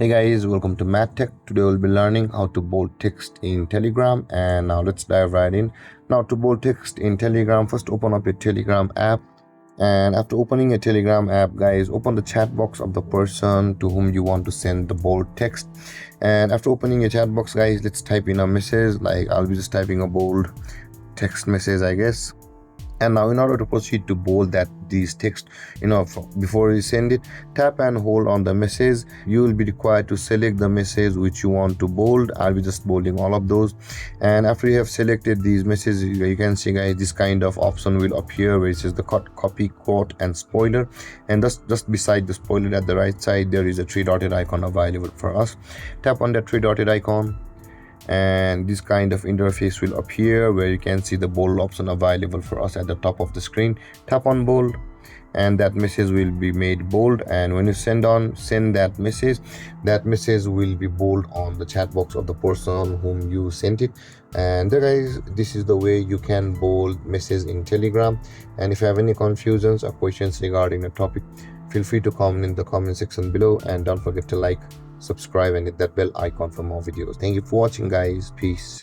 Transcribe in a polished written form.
Hey guys, welcome to Math Tech. Today we'll be learning how to bold text in Telegram, and now let's dive right in. Now to bold text in Telegram, first open up your Telegram app, and after opening a Telegram app, guys, open the chat box of the person to whom you want to send the bold text. And after opening a chat box, guys, let's type in a message. Like I'll be just typing a bold text message, I guess. And now in order to proceed to bold these text, before you send it, tap and hold on the message. You will be required to select the message which you want to bold. I'll be just bolding all of those. And after you have selected these messages, you can see, guys, this kind of option will appear where it says the cut, copy, quote and spoiler. And just beside the spoiler at the right side, there is a three dotted icon available for us. Tap on that three dotted icon, and this kind of interface will appear where you can see the bold option available for us at the top of the screen. Tap on bold and that message will be made bold, and when you send that message will be bold on the chat box of the person whom you sent it. And there, guys, this is the way you can bold message in Telegram. And if you have any confusions or questions regarding the topic, feel free to comment in the comment section below, and don't forget to like, subscribe and hit that bell icon for more videos. Thank you for watching, guys. Peace.